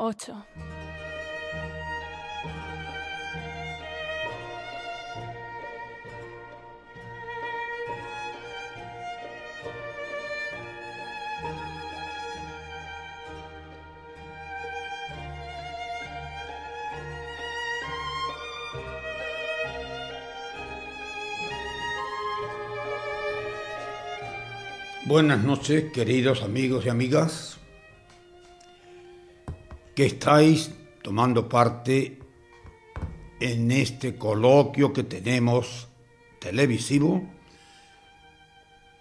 8. Buenas noches, queridos amigos y amigas, que estáis tomando parte en este coloquio que tenemos televisivo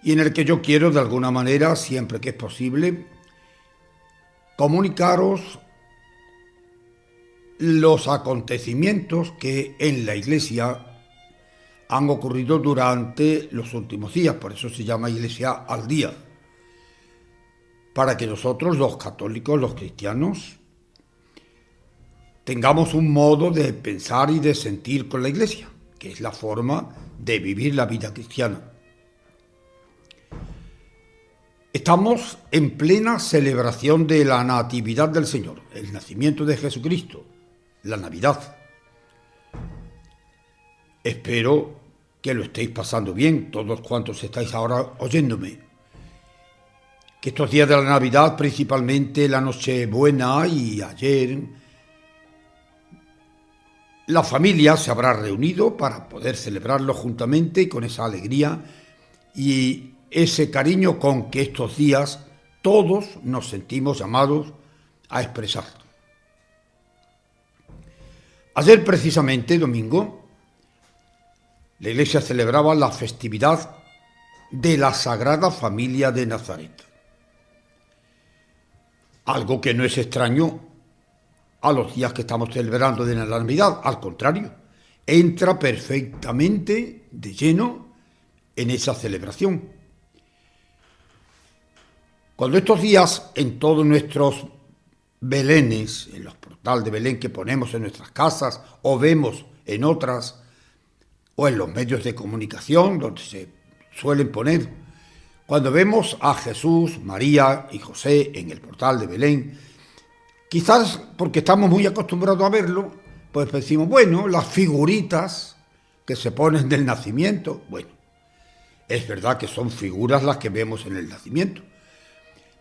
y en el que yo quiero, de alguna manera, siempre que es posible, comunicaros los acontecimientos que en la Iglesia han ocurrido durante los últimos días, por eso se llama Iglesia al Día, para que nosotros, los católicos, los cristianos, tengamos un modo de pensar y de sentir con la Iglesia, que es la forma de vivir la vida cristiana. Estamos en plena celebración de la Natividad del Señor, el nacimiento de Jesucristo, la Navidad. Espero que lo estéis pasando bien, todos cuantos estáis ahora oyéndome. Que estos días de la Navidad, principalmente la Nochebuena y ayer, la familia se habrá reunido para poder celebrarlo juntamente y con esa alegría y ese cariño con que estos días todos nos sentimos llamados a expresar. Ayer precisamente, domingo, la Iglesia celebraba la festividad de la Sagrada Familia de Nazaret. Algo que no es extraño a los días que estamos celebrando de la Navidad, al contrario, entra perfectamente de lleno en esa celebración. Cuando estos días en todos nuestros belenes, en los portales de Belén que ponemos en nuestras casas o vemos en otras, o en los medios de comunicación donde se suelen poner, cuando vemos a Jesús, María y José en el portal de Belén, quizás porque estamos muy acostumbrados a verlo, pues decimos, bueno, las figuritas que se ponen del nacimiento, bueno, es verdad que son figuras las que vemos en el nacimiento,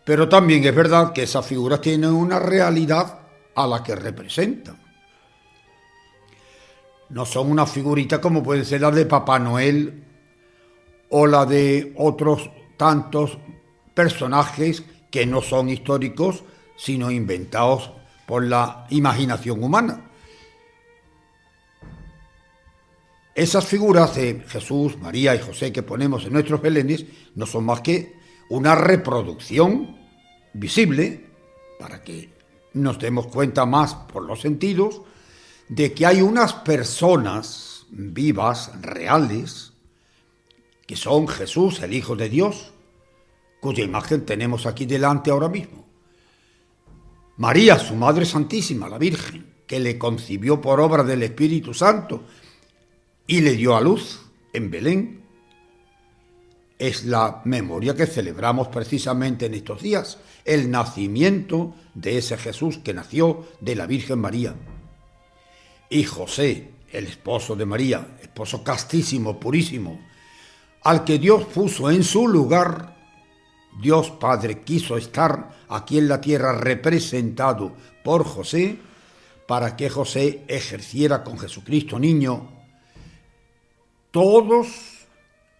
pero también es verdad que esas figuras tienen una realidad a la que representan. No son una figurita como puede ser la de Papá Noel o la de otros tantos personajes que no son históricos, sino inventados por la imaginación humana. Esas figuras de Jesús, María y José que ponemos en nuestros belenes no son más que una reproducción visible, para que nos demos cuenta más por los sentidos, de que hay unas personas vivas, reales, que son Jesús, el Hijo de Dios, cuya imagen tenemos aquí delante ahora mismo. María, su Madre Santísima, la Virgen, que le concibió por obra del Espíritu Santo y le dio a luz en Belén. Es la memoria que celebramos precisamente en estos días, el nacimiento de ese Jesús que nació de la Virgen María. Y José, el esposo de María, esposo castísimo, purísimo, al que Dios puso en su lugar, Dios Padre quiso estar aquí en la tierra representado por José, para que José ejerciera con Jesucristo niño todos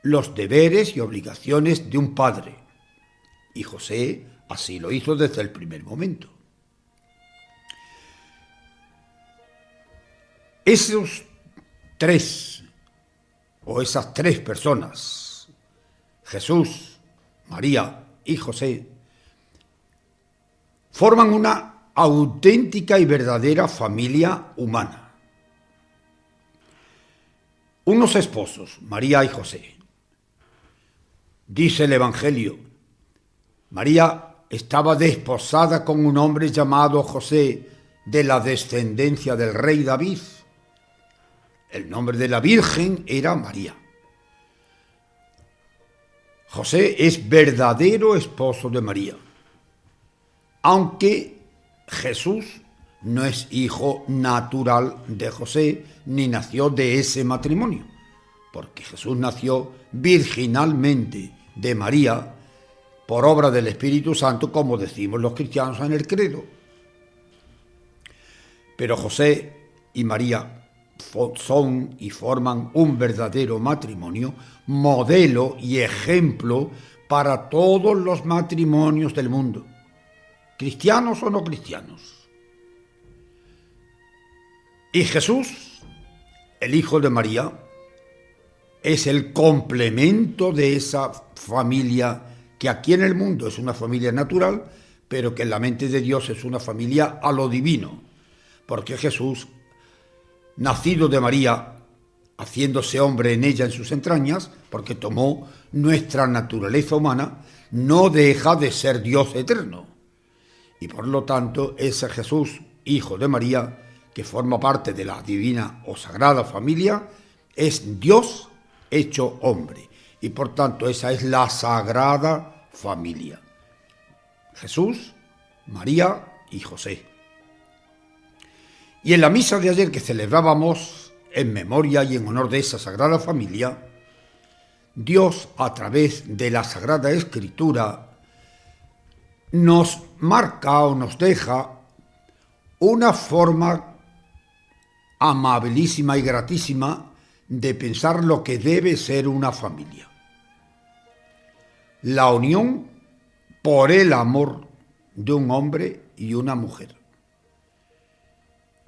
los deberes y obligaciones de un padre. Y José así lo hizo desde el primer momento. Esos tres, o esas tres personas, Jesús, María y José, forman una auténtica y verdadera familia humana. Unos esposos, María y José. Dice el Evangelio, María estaba desposada con un hombre llamado José, de la descendencia del rey David. El nombre de la Virgen era María. José es verdadero esposo de María, aunque Jesús no es hijo natural de José, ni nació de ese matrimonio, porque Jesús nació virginalmente de María por obra del Espíritu Santo, como decimos los cristianos en el credo. Pero José y María son y forman un verdadero matrimonio, modelo y ejemplo para todos los matrimonios del mundo, cristianos o no cristianos. Y Jesús, el Hijo de María, es el complemento de esa familia que aquí en el mundo es una familia natural, pero que en la mente de Dios es una familia a lo divino, porque Jesús, nacido de María, haciéndose hombre en ella, en sus entrañas, porque tomó nuestra naturaleza humana, no deja de ser Dios eterno. Y por lo tanto, ese Jesús, Hijo de María, que forma parte de la divina o sagrada familia, es Dios hecho hombre. Y por tanto, esa es la sagrada familia. Jesús, María y José. Y en la misa de ayer que celebrábamos en memoria y en honor de esa Sagrada Familia, Dios, a través de la Sagrada Escritura, nos marca o nos deja una forma amabilísima y gratísima de pensar lo que debe ser una familia. La unión por el amor de un hombre y una mujer.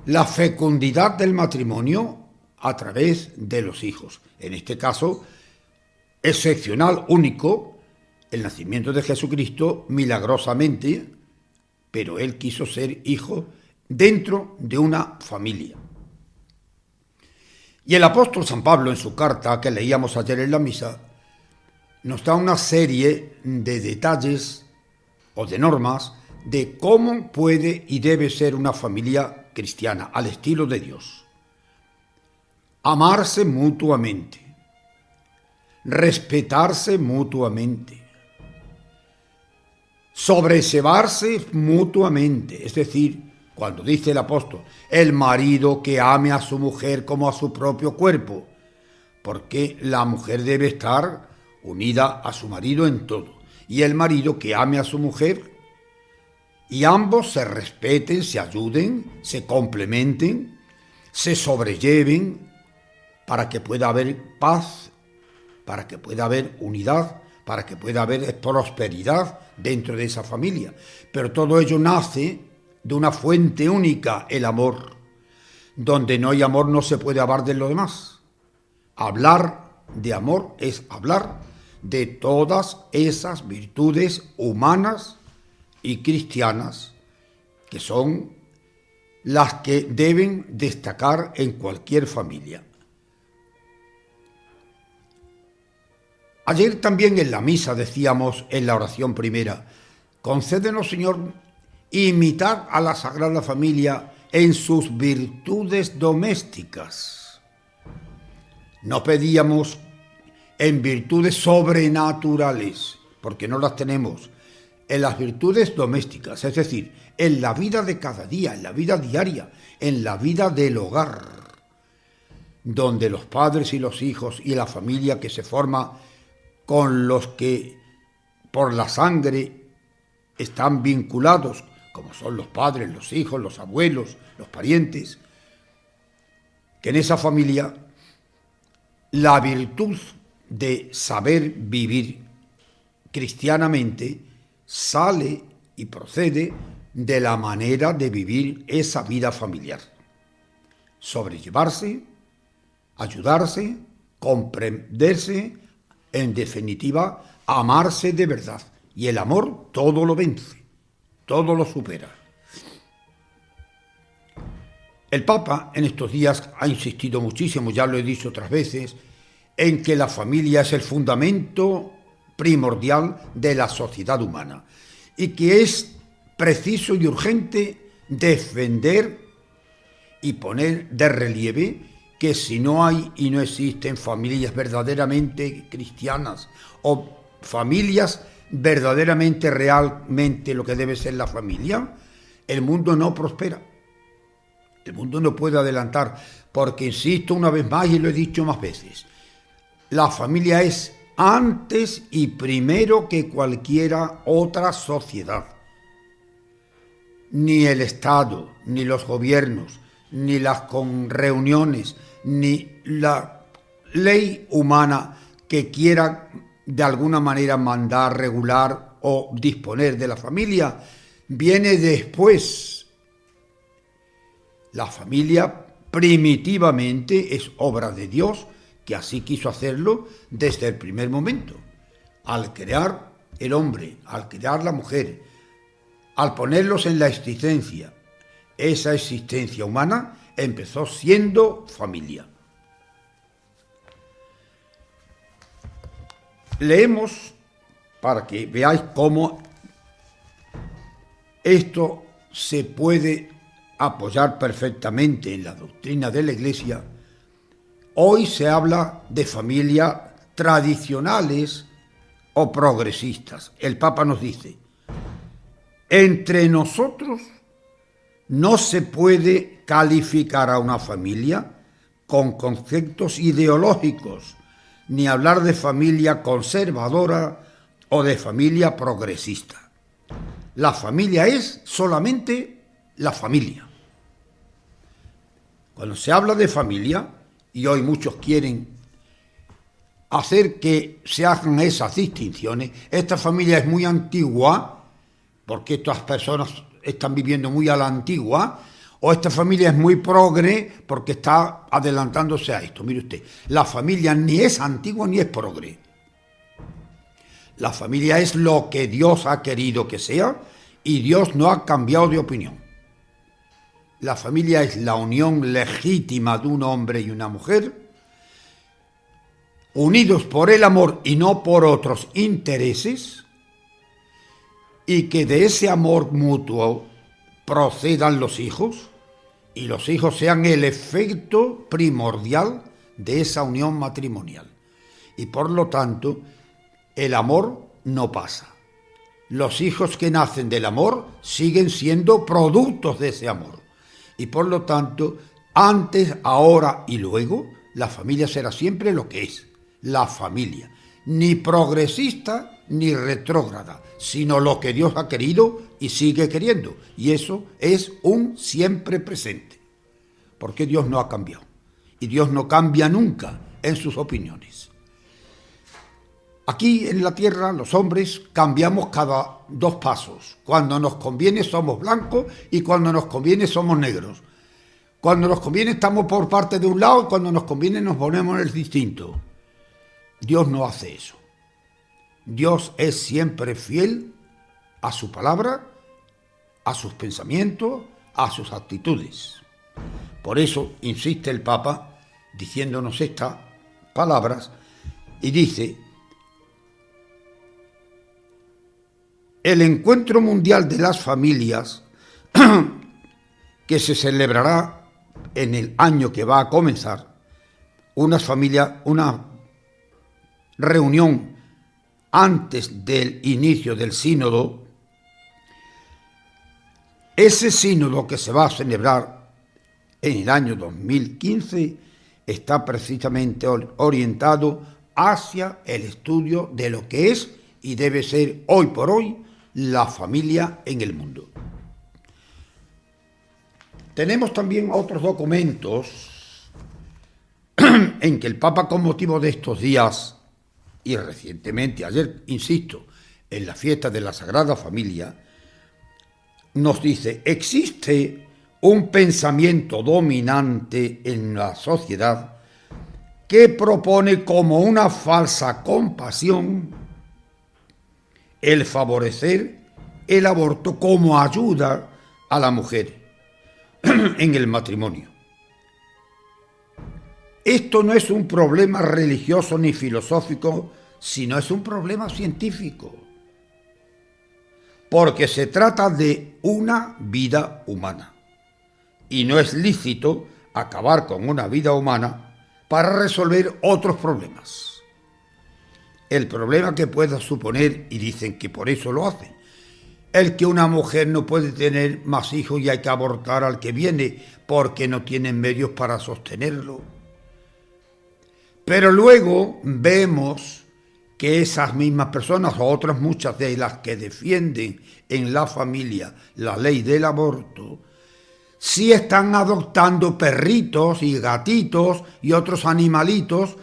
La fecundidad del matrimonio a través de los hijos. En este caso, excepcional, único, el nacimiento de Jesucristo milagrosamente, pero él quiso ser hijo dentro de una familia. Y el apóstol San Pablo, en su carta que leíamos ayer en la misa, nos da una serie de detalles o de normas de cómo puede y debe ser una familia cristiana, al estilo de Dios. Amarse mutuamente, respetarse mutuamente, sobrellevarse mutuamente, es decir, cuando dice el apóstol, el marido que ame a su mujer como a su propio cuerpo, porque la mujer debe estar unida a su marido en todo, y el marido que ame a su mujer, y ambos se respeten, se ayuden, se complementen, se sobrelleven, para que pueda haber paz, para que pueda haber unidad, para que pueda haber prosperidad dentro de esa familia. Pero todo ello nace de una fuente única, el amor. Donde no hay amor no se puede hablar de lo demás. Hablar de amor es hablar de todas esas virtudes humanas y cristianas que son las que deben destacar en cualquier familia. Ayer también en la misa decíamos en la oración primera, concédenos, Señor, imitar a la Sagrada Familia en sus virtudes domésticas. No pedíamos en virtudes sobrenaturales, porque no las tenemos, en las virtudes domésticas, es decir, en la vida de cada día, en la vida diaria, en la vida del hogar, donde los padres y los hijos y la familia que se forma con los que por la sangre están vinculados, como son los padres, los hijos, los abuelos, los parientes, que en esa familia la virtud de saber vivir cristianamente sale y procede de la manera de vivir esa vida familiar. Sobrellevarse, ayudarse, comprenderse, en definitiva, amarse de verdad. Y el amor todo lo vence, todo lo supera. El Papa en estos días ha insistido muchísimo, ya lo he dicho otras veces, en que la familia es el fundamento primordial de la sociedad humana y que es preciso y urgente defender y poner de relieve que si no hay y no existen familias verdaderamente cristianas o familias verdaderamente, realmente lo que debe ser la familia, el mundo no prospera. El mundo no puede adelantar, porque insisto una vez más y lo he dicho más veces, la familia es antes y primero que cualquiera otra sociedad. Ni el Estado, ni los gobiernos, ni las reuniones, ni la ley humana que quiera de alguna manera mandar, regular o disponer de la familia, viene después. La familia primitivamente es obra de Dios, que así quiso hacerlo desde el primer momento. Al crear el hombre, al crear la mujer, al ponerlos en la existencia, esa existencia humana empezó siendo familia. Leemos para que veáis cómo esto se puede apoyar perfectamente en la doctrina de la Iglesia. Hoy se habla de familias tradicionales o progresistas. El Papa nos dice, entre nosotros no se puede calificar a una familia con conceptos ideológicos, ni hablar de familia conservadora o de familia progresista. La familia es solamente la familia. Cuando se habla de familia, y hoy muchos quieren hacer que se hagan esas distinciones, esta familia es muy antigua, porque estas personas están viviendo muy a la antigua, o esta familia es muy progre porque está adelantándose a esto. Mire usted, la familia ni es antigua ni es progre. La familia es lo que Dios ha querido que sea y Dios no ha cambiado de opinión. La familia es la unión legítima de un hombre y una mujer, unidos por el amor y no por otros intereses, y que de ese amor mutuo procedan los hijos, y los hijos sean el efecto primordial de esa unión matrimonial. Y por lo tanto, el amor no pasa. Los hijos que nacen del amor siguen siendo productos de ese amor. Y por lo tanto, antes, ahora y luego, la familia será siempre lo que es, la familia. Ni progresista ni retrógrada, sino lo que Dios ha querido y sigue queriendo. Y eso es un siempre presente. Porque Dios no ha cambiado. Y Dios no cambia nunca en sus opiniones. Aquí en la tierra los hombres cambiamos cada 2 pasos. Cuando nos conviene somos blancos y cuando nos conviene somos negros. Cuando nos conviene estamos por parte de un lado y cuando nos conviene nos ponemos en el distinto. Dios no hace eso. Dios es siempre fiel a su palabra, a sus pensamientos, a sus actitudes. Por eso insiste el Papa diciéndonos estas palabras y dice: el encuentro mundial de las familias que se celebrará en el año que va a comenzar, una reunión antes del inicio del sínodo. Ese sínodo que se va a celebrar en el año 2015 está precisamente orientado hacia el estudio de lo que es y debe ser hoy por hoy la familia en el mundo. Tenemos también otros documentos en que el Papa, con motivo de estos días, y recientemente, ayer, insisto, en la fiesta de la Sagrada Familia, nos dice: existe un pensamiento dominante en la sociedad que propone como una falsa compasión el favorecer el aborto como ayuda a la mujer en el matrimonio. Esto no es un problema religioso ni filosófico, sino es un problema científico, porque se trata de una vida humana y no es lícito acabar con una vida humana para resolver otros problemas. El problema que pueda suponer, y dicen que por eso lo hacen, el que una mujer no puede tener más hijos y hay que abortar al que viene porque no tienen medios para sostenerlo. Pero luego vemos que esas mismas personas, o otras muchas de las que defienden en la familia la ley del aborto, sí están adoptando perritos y gatitos y otros animalitos,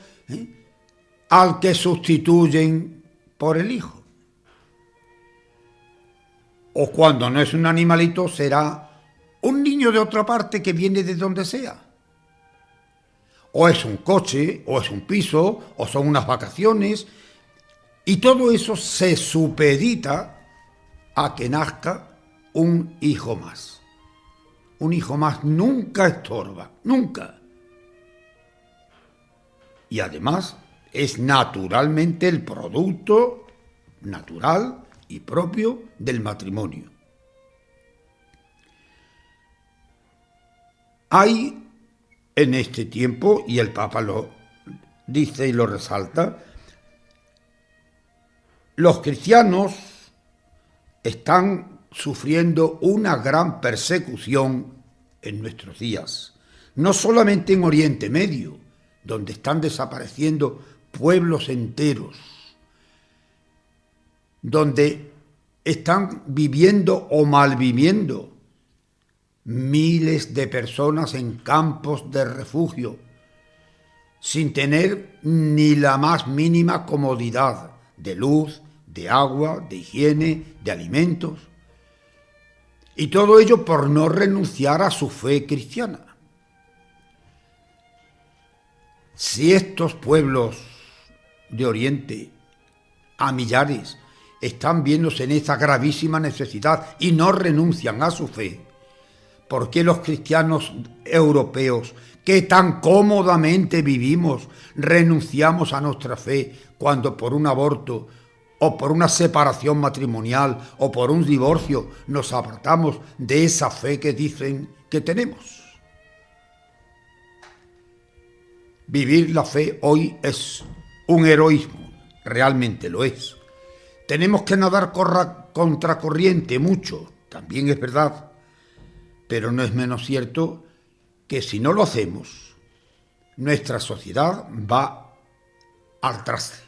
al que sustituyen por el hijo. O cuando no es un animalito, será un niño de otra parte que viene de donde sea. O es un coche, o es un piso, o son unas vacaciones, y todo eso se supedita a que nazca un hijo más. Un hijo más nunca estorba, nunca. Y además es naturalmente el producto natural y propio del matrimonio. Hay en este tiempo, y el Papa lo dice y lo resalta, los cristianos están sufriendo una gran persecución en nuestros días, no solamente en Oriente Medio, donde están desapareciendo pueblos enteros, donde están viviendo o malviviendo miles de personas en campos de refugio, sin tener ni la más mínima comodidad de luz, de agua, de higiene, de alimentos. Y todo ello por no renunciar a su fe cristiana. Si estos pueblos de Oriente, a millares, están viéndose en esta gravísima necesidad y no renuncian a su fe, ¿por qué los cristianos europeos, que tan cómodamente vivimos, renunciamos a nuestra fe cuando por un aborto o por una separación matrimonial o por un divorcio nos apartamos de esa fe que dicen que tenemos? Vivir la fe hoy es un heroísmo, realmente lo es. Tenemos que nadar contracorriente mucho, también es verdad, pero no es menos cierto que si no lo hacemos, nuestra sociedad va al traste.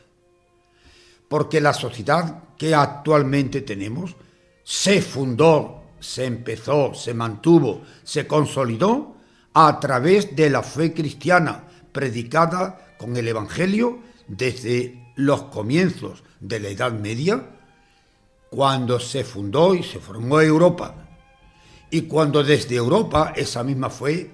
Porque la sociedad que actualmente tenemos se fundó, se empezó, se mantuvo, se consolidó a través de la fe cristiana predicada con el Evangelio desde los comienzos de la Edad Media, cuando se fundó y se formó Europa, y cuando desde Europa esa misma fe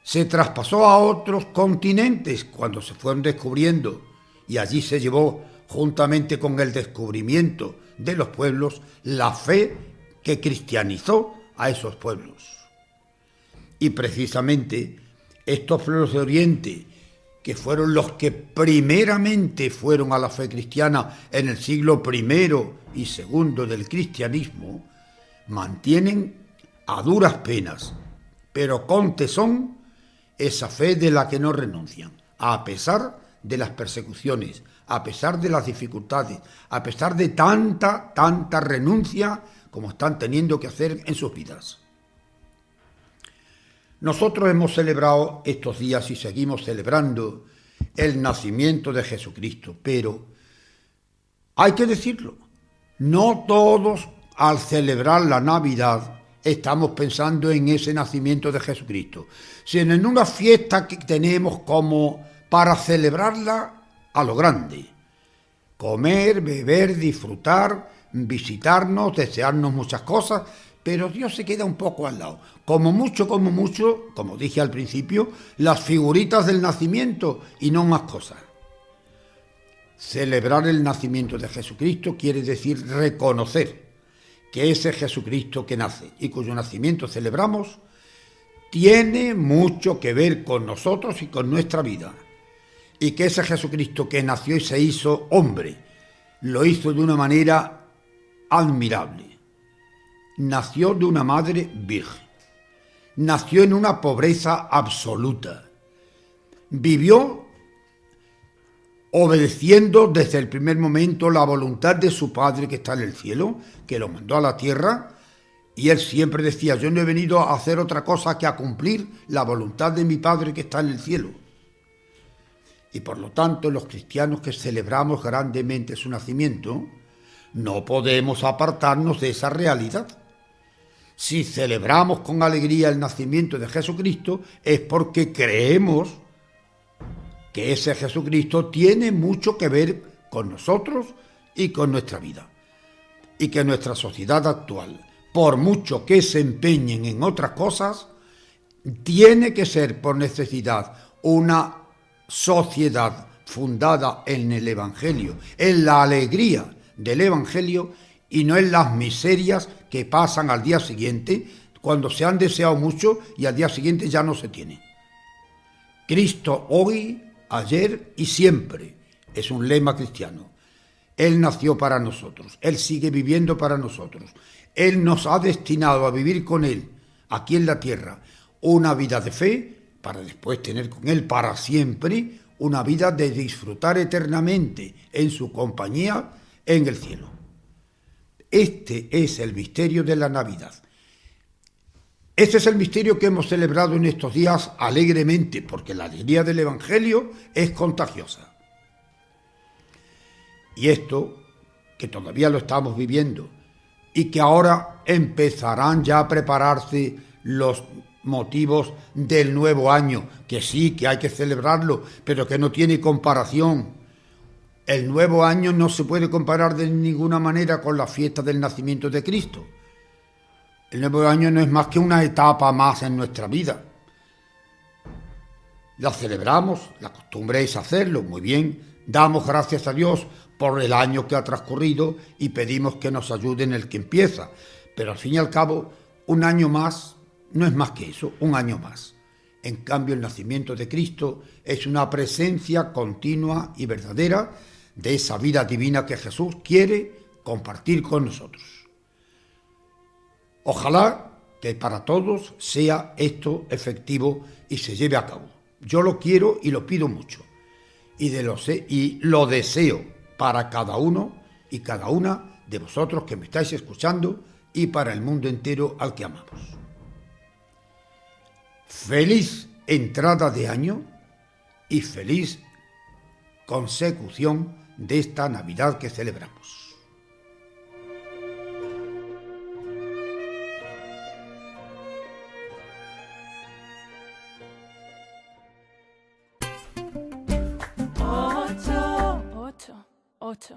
se traspasó a otros continentes, cuando se fueron descubriendo, y allí se llevó, juntamente con el descubrimiento de los pueblos, la fe que cristianizó a esos pueblos. Y precisamente estos pueblos de Oriente, que fueron los que primeramente fueron a la fe cristiana en el siglo I y II del cristianismo, mantienen a duras penas, pero con tesón, esa fe de la que no renuncian, a pesar de las persecuciones, a pesar de las dificultades, a pesar de tanta renuncia como están teniendo que hacer en sus vidas. Nosotros hemos celebrado estos días y seguimos celebrando el nacimiento de Jesucristo, pero hay que decirlo, no todos al celebrar la Navidad estamos pensando en ese nacimiento de Jesucristo, sino en una fiesta que tenemos como para celebrarla a lo grande. Comer, beber, disfrutar, visitarnos, desearnos muchas cosas, pero Dios se queda un poco al lado. Como mucho, como dije al principio, las figuritas del nacimiento y no más cosas. Celebrar el nacimiento de Jesucristo quiere decir reconocer que ese Jesucristo que nace y cuyo nacimiento celebramos tiene mucho que ver con nosotros y con nuestra vida. Y que ese Jesucristo que nació y se hizo hombre, lo hizo de una manera admirable. Nació de una madre virgen. Nació en una pobreza absoluta. Vivió obedeciendo desde el primer momento la voluntad de su Padre que está en el cielo, que lo mandó a la tierra, y él siempre decía, yo no he venido a hacer otra cosa que a cumplir la voluntad de mi Padre que está en el cielo. Y por lo tanto, los cristianos que celebramos grandemente su nacimiento, no podemos apartarnos de esa realidad. Si celebramos con alegría el nacimiento de Jesucristo, es porque creemos que ese Jesucristo tiene mucho que ver con nosotros y con nuestra vida. Y que nuestra sociedad actual, por mucho que se empeñen en otras cosas, tiene que ser por necesidad una sociedad fundada en el Evangelio, en la alegría del Evangelio y no en las miserias que pasan al día siguiente, cuando se han deseado mucho y al día siguiente ya no se tiene. Cristo hoy, ayer y siempre es un lema cristiano. Él nació para nosotros, Él sigue viviendo para nosotros. Él nos ha destinado a vivir con Él, aquí en la tierra, una vida de fe, para después tener con Él para siempre una vida de disfrutar eternamente en su compañía en el cielo. Este es el misterio de la Navidad. Este es el misterio que hemos celebrado en estos días alegremente, porque la alegría del Evangelio es contagiosa. Y esto, que todavía lo estamos viviendo, y que ahora empezarán ya a prepararse los motivos del nuevo año, que sí, que hay que celebrarlo, pero que no tiene comparación. El nuevo año no se puede comparar de ninguna manera con la fiesta del nacimiento de Cristo. El nuevo año no es más que una etapa más en nuestra vida. La celebramos, la costumbre es hacerlo, muy bien. Damos gracias a Dios por el año que ha transcurrido y pedimos que nos ayude en el que empieza. Pero al fin y al cabo, un año más no es más que eso, un año más. En cambio, el nacimiento de Cristo es una presencia continua y verdadera de esa vida divina que Jesús quiere compartir con nosotros. Ojalá que para todos sea esto efectivo y se lleve a cabo. Yo lo quiero y lo pido mucho. Y lo deseo para cada uno y cada una de vosotros que me estáis escuchando y para el mundo entero al que amamos. Feliz entrada de año y feliz consecución de esta Navidad que celebramos. Ocho.